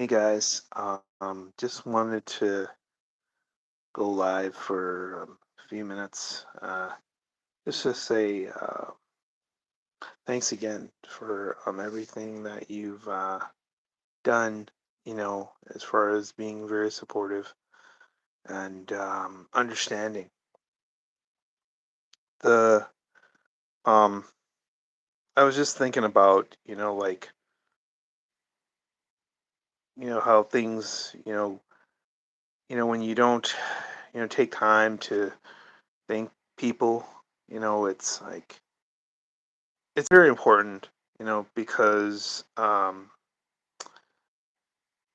Hey guys, just wanted to go live for a few minutes. Just to say thanks again for everything that you've done, as far as being very supportive and understanding. The um, I was just thinking about, how things, when you don't, take time to thank people, it's like it's very important, because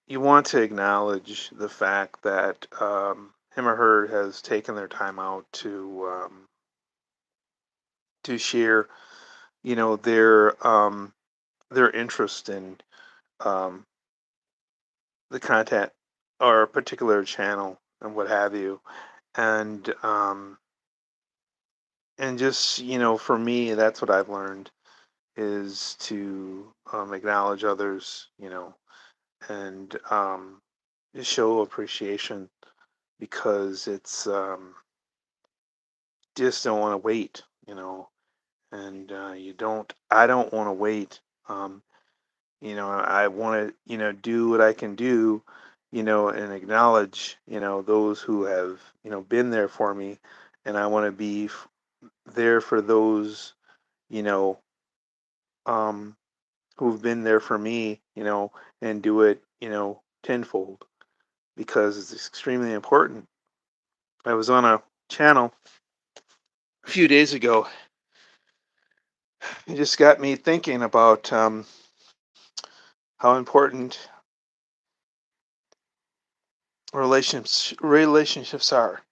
you want to acknowledge the fact that him or her has taken their time out to share, their interest in um, the content or a particular channel and what have you, and just for me, that's what I've learned is to acknowledge others, and just show appreciation because it's just don't want to wait, and I don't want to wait. Um, I want to, do what I can do, and acknowledge, those who have, been there for me, and I want to be there for those, you know, um, who've been there for me, and do it, tenfold because it's extremely important. I was on a channel a few days ago. It just got me thinking about how important relationships are.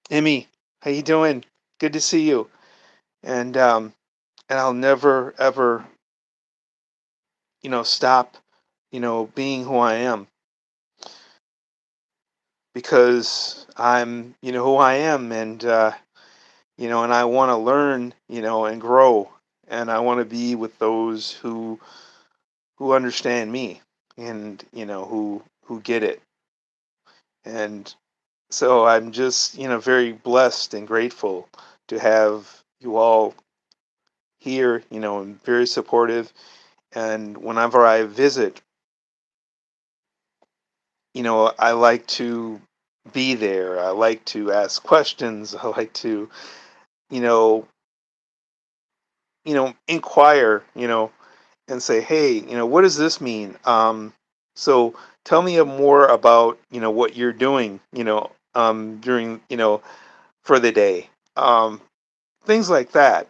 Emmy, how you doing? Good to see you. And I'll never ever, stop, being who I am because I'm, who I am, and and I want to learn, and grow, and I want to be with those who understand me and who get it. And so I'm just, very blessed and grateful to have you all here, and very supportive. And whenever I visit, I like to be there. I like to ask questions. I like to, you know, inquire, and say, hey, what does this mean? So tell me more about, what you're doing, during, for the day. Things like that.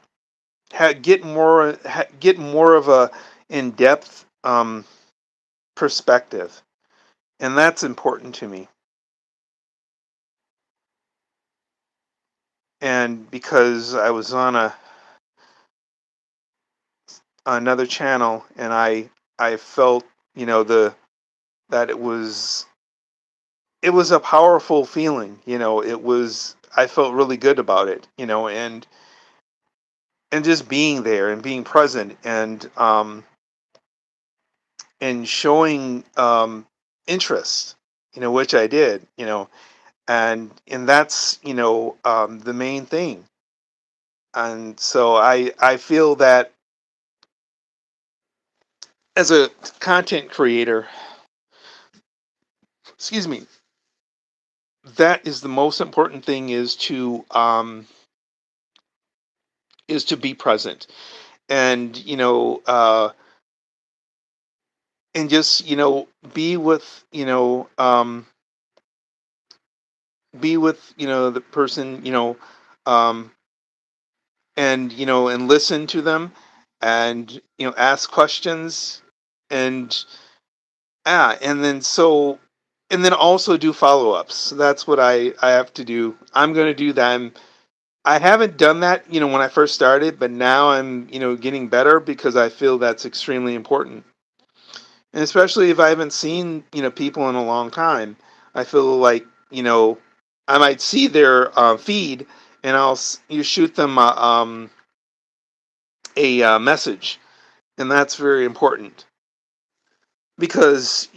Get more of a in-depth perspective, and that's important to me. And because I was on another channel, and I felt, the that it was a powerful feeling. I felt really good about it, and just being there and being present and showing interest, which I did, and that's the main thing. And so I feel that as a content creator, excuse me, that is the most important thing is to be present, and and just be with the person, um and and listen to them, and ask questions, and and then also do follow-ups. That's what I have to do. I'm going to do that. I haven't done that, when I first started, but now I'm, getting better because I feel that's extremely important. And especially if I haven't seen, people in a long time, I feel like, I might see their feed, and you shoot them a message, and that's very important. because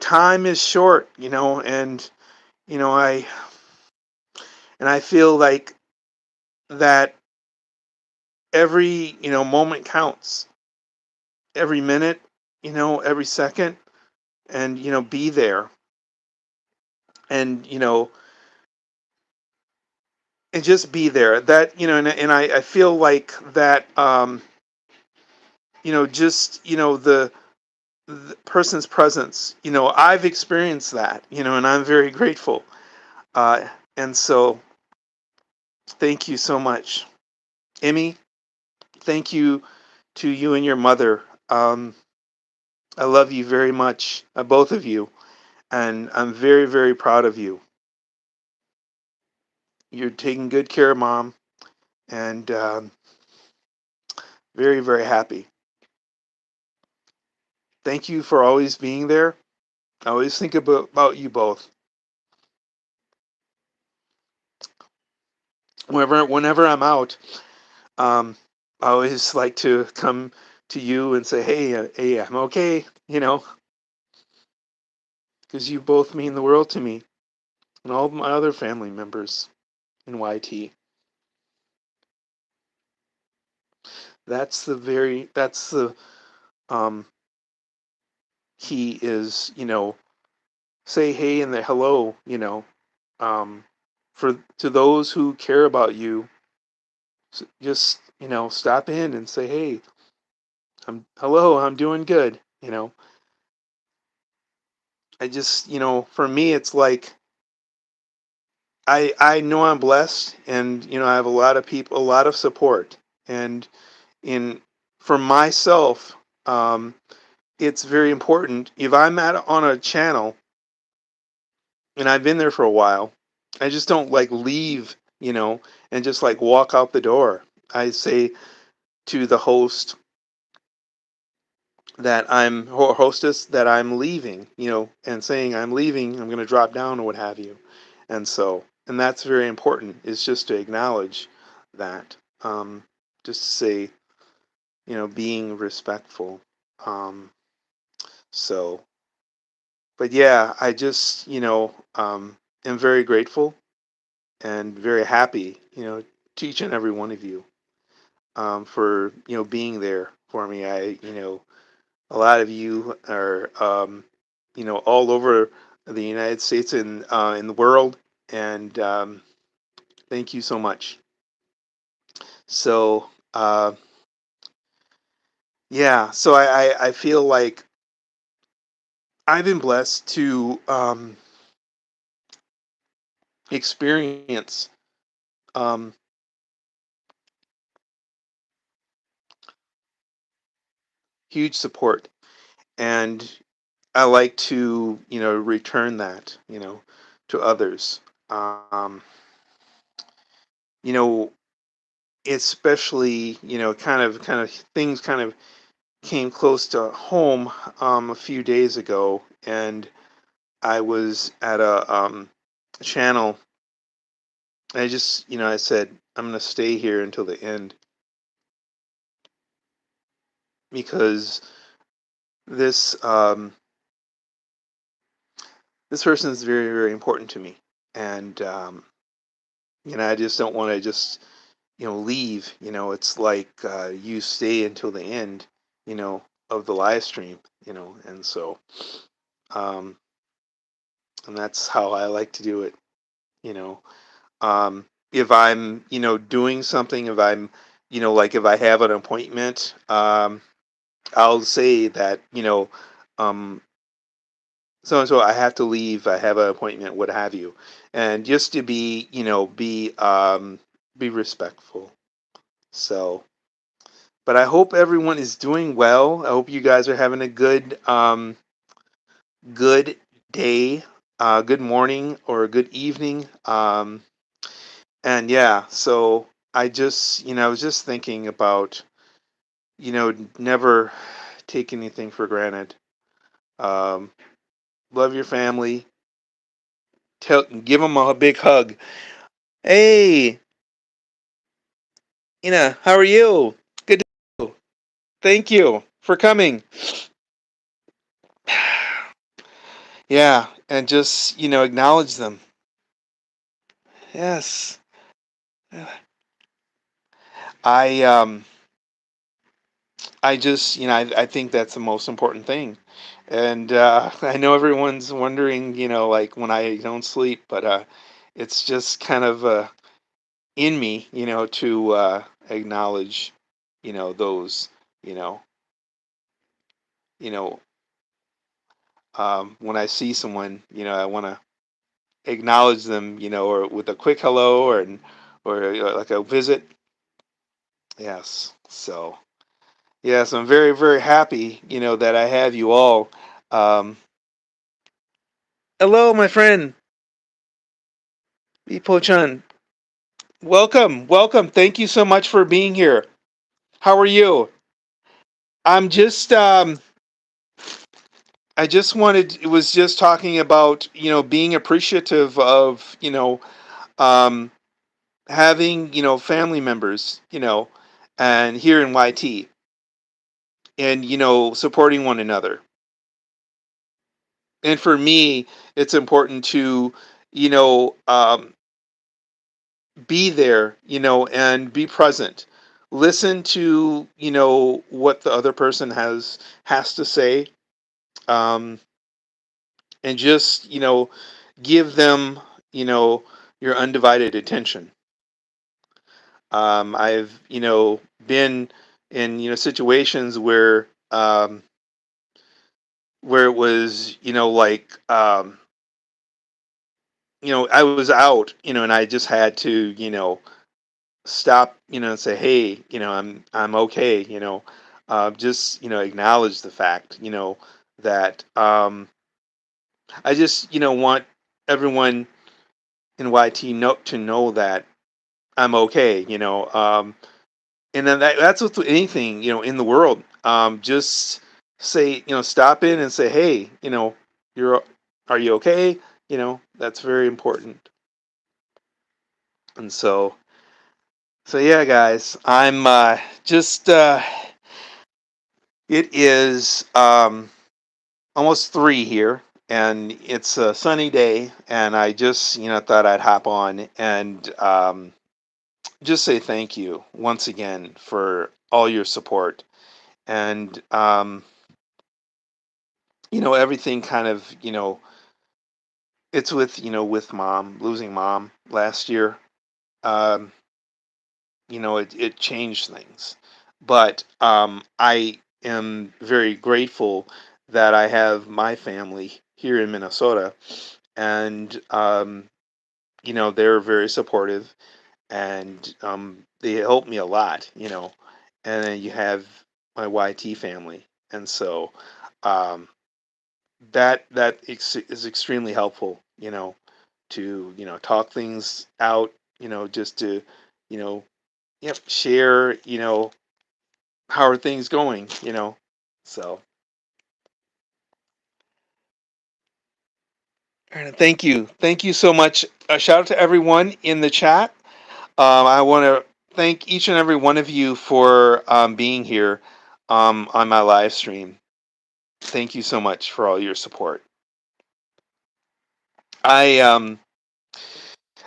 time is short, and you know I I feel like that every moment counts, every minute, every second, and be there, and and just be there. That and I feel like that just the person's presence. I've experienced that, and I'm very grateful. And so, thank you so much, Emmy. Thank you to you and your mother. I love you very much, both of you, and I'm very, very proud of you. You're taking good care of mom, and very, very happy. Thank you for always being there. I always think about you both. Whenever I'm out, um, I always like to come to you and say, "Hey, I'm okay," because you both mean the world to me and all of my other family members in YT. That's the um, key is, say hey and the hello, um, for to those who care about you, just, stop in and say, hey, I'm doing good. I just, for me, it's like, I know I'm blessed, and I have a lot of people, a lot of support, and in for myself, um, it's very important. If I'm at on a channel and I've been there for a while, I just don't like leave, and just like walk out the door. I say to the host that or hostess that I'm leaving, and saying I'm leaving, I'm going to drop down or what have you. And that's very important, is just to acknowledge that, just to say, being respectful. Um, so, but yeah, I just, am very grateful and very happy, to each and every one of you, for, being there for me. A lot of you are, all over the United States and in the world, and thank you so much. So, yeah, so I feel like I've been blessed to experience um, huge support, and I like to, return that, to others. Um, you know, especially, kind of things kind of came close to home a few days ago, and I was at a channel. I just, I said I'm going to stay here until the end, because this this person is very, very important to me, and I just don't want to just leave. It's like, you stay until the end, of the live stream, and so um, and that's how I like to do it. You know, if I'm doing something, if I'm like if I have an appointment, I'll say that um, so and so I have to leave. I have an appointment, what have you, and just to be be respectful. So, but I hope everyone is doing well. I hope you guys are having a good day, good morning, or a good evening. And yeah, so I just, I was just thinking about, never take anything for granted. Um, love your family. Give them a big hug. Hey, how are you? Good. To you. Thank you. for coming. Yeah, and just, acknowledge them. Yes. I um I just, I think that's the most important thing. And I know everyone's wondering, like when I don't sleep, but it's just kind of in me, to acknowledge, those, you know, you know, when I see someone, I want to acknowledge them, or with a quick hello, or like a visit. Yes. So, yes, I'm very, very happy, that I have you all. Um, Hello, my friend, Ipo-chan. Welcome, welcome. Thank you so much for being here. How are you? I'm just I just wanted it was just talking about, being appreciative of, um having, family members, and here in YT, and, supporting one another. And for me, it's important to, you know, um be there, and be present. Listen to, what the other person has to say, um, and just, give them, you know, your undivided attention. I've, been in, situations where it was, like, I was out, and I just had to, stop, and say, hey, I'm okay, just, acknowledge the fact, that I just, want everyone in YT to know that I'm okay, and then that's with anything, in the world. Just say, stop in and say, hey, you're, are you okay? That's very important. And so yeah, guys, I'm just it is almost 3 here, and it's a sunny day, and I just, thought I'd hop on and just say thank you once again for all your support. And everything kind of, it's with, with mom, losing mom last year. Um, it changed things. But I am very grateful that I have my family here in Minnesota, and they're very supportive, and they help me a lot. And then you have my YT family, and so um, is extremely helpful. To talk things out. Just to you know yep, share, how are things going, So, and thank you. Thank you so much. A shout out to everyone in the chat. I want to thank each and every one of you for being here on my live stream. Thank you so much for all your support. I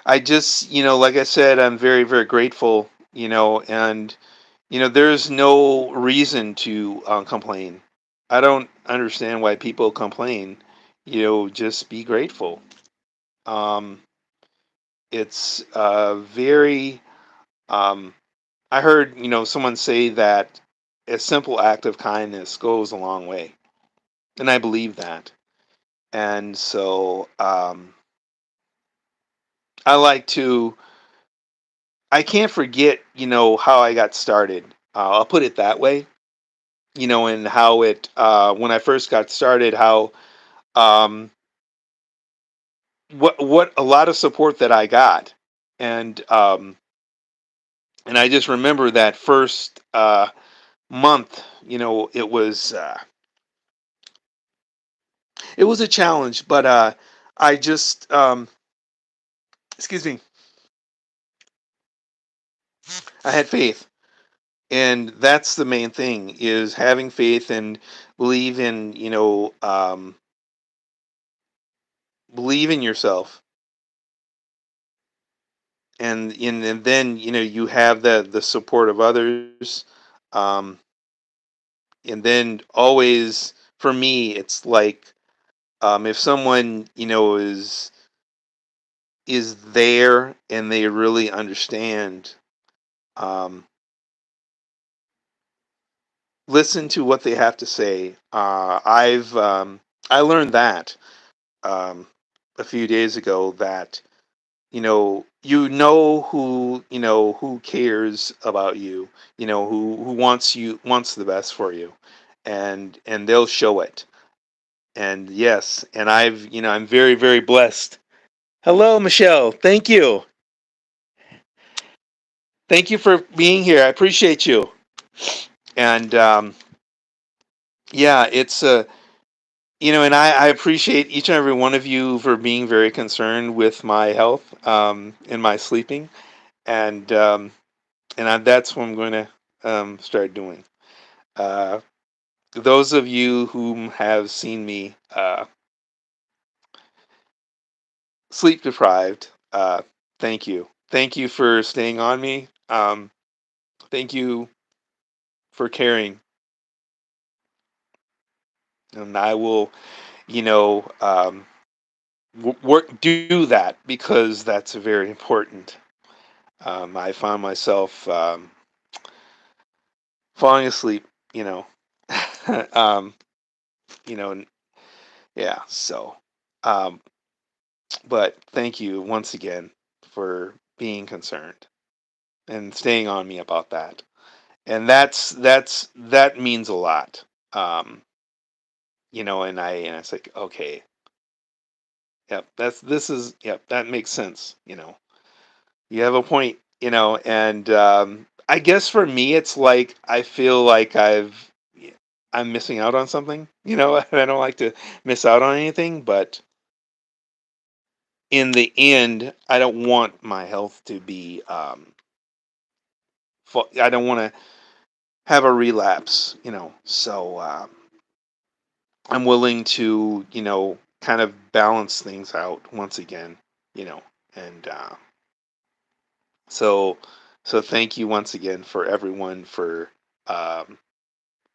I just, like I said, I'm very, very grateful, and there's no reason to complain. I don't understand why people complain. Just be grateful. Um, it's very. Um, I heard, someone say that a simple act of kindness goes a long way, and I believe that. And so I like to. I can't forget, how I got started. I'll put it that way. And how it when I first got started, how um, what a lot of support that I got, and I just remember that first month. It was a challenge, but I just excuse me, I had faith. And that's the main thing, is having faith and believe in, believe in yourself. And then, you have the support of others. um and then always, for me, it's like, if someone, is there and they really understand, um listen to what they have to say. I learned that, um a few days ago, that, who cares about you, who wants the best for you, and they'll show it. And yes, and I'm very, very blessed. Hello, Michelle. Thank you for being here. I appreciate you. And yeah, it's and I appreciate each and every one of you for being very concerned with my health, and my sleeping. And that's what I'm going to start doing. Uh, those of you whom have seen me sleep deprived, thank you for staying on me. Thank you for caring, and I will, work do that, because that's very important. I found myself falling asleep, you know, um, and yeah. So, um, but thank you once again for being concerned and staying on me about that. And that means a lot. Um, and it's like, okay, yep, yep, that makes sense. You have a point. And I guess for me, it's like, I feel like I'm missing out on something. I don't like to miss out on anything, but in the end, I don't want my health to be. I don't want to have a relapse. So I'm willing to, kind of balance things out once again. You know, and so so thank you once again for everyone for. Um,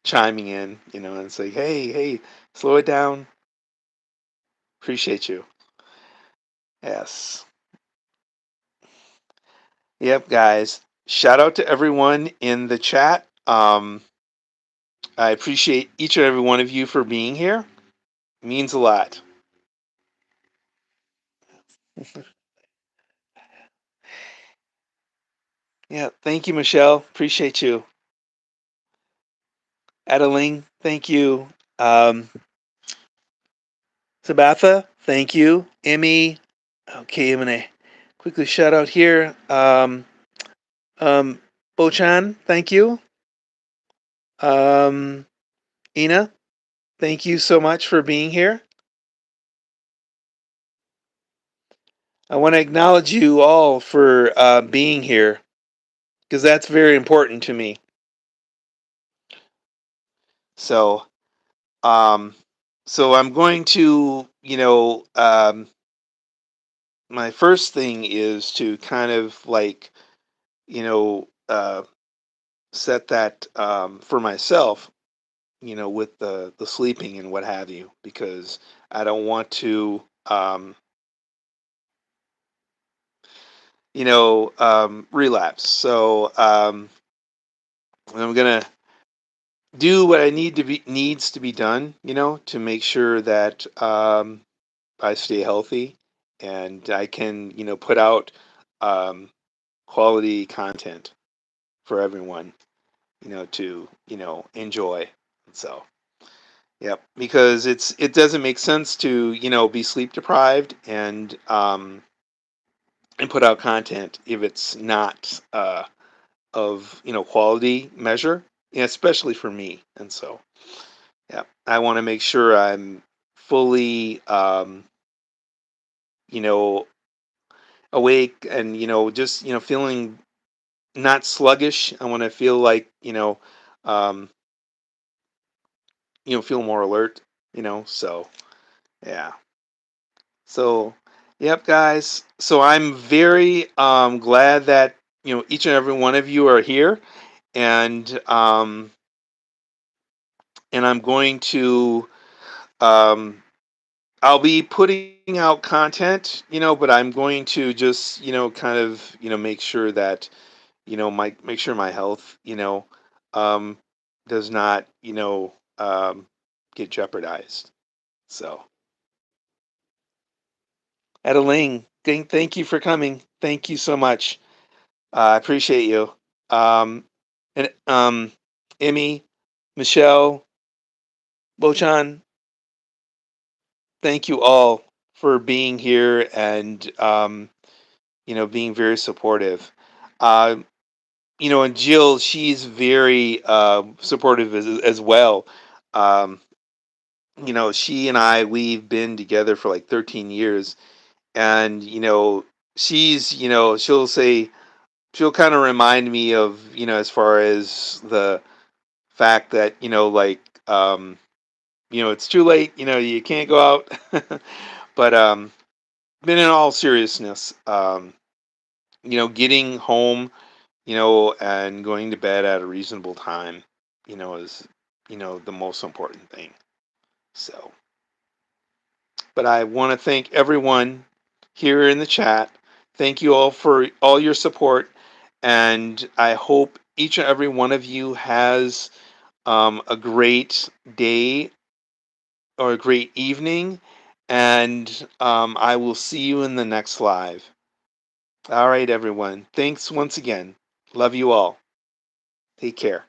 Chiming in, and say, hey, slow it down. Appreciate you. Yes. Yep, guys. Shout out to everyone in the chat. I appreciate each and every one of you for being here. It means a lot. Yeah, thank you, Michelle. Appreciate you. Adeline, thank you. Sabatha, thank you. Emmy, okay, I'm gonna quickly shout out here. Um, Bochan, thank you. Um, Ina, thank you so much for being here. I want to acknowledge you all for being here, because that's very important to me. So, um, so I'm going to, my first thing is to kind of like, you know, uh, set that for myself, with the sleeping and what have you, because I don't want to, relapse. So, I'm gonna do what I needs to be done, to make sure that I stay healthy, and I can, put out um, quality content for everyone, to enjoy. So, yep, because it doesn't make sense to, be sleep deprived and put out content if it's not of, quality measure, especially for me. And so, yeah, I want to make sure I'm fully, you know, awake, and, just, feeling not sluggish. I want to feel like, um, feel more alert, so yeah. So, yep, guys. So I'm very glad that, each and every one of you are here, and I'm going to um I'll be putting out content, but I'm going to just, kind of, make sure that, make sure my health, um, does not, get jeopardized. So, Adeline, thank you for coming. Thank you so much. I appreciate you. And Emmy, Michelle, Bochan, thank you all for being here and being very supportive. Uh, and Jill, she's very supportive as well. Um, she and we've been together for like 13 years, and she'll say, she'll kind of remind me of, as far as the fact that, it's too late, you can't go out. But but in all seriousness, getting home, and going to bed at a reasonable time, is, the most important thing. So, but I want to thank everyone here in the chat. Thank you all for all your support. And I hope each and every one of you has a great day or a great evening. And I will see you in the next live. All right, everyone. Thanks once again. Love you all. Take care.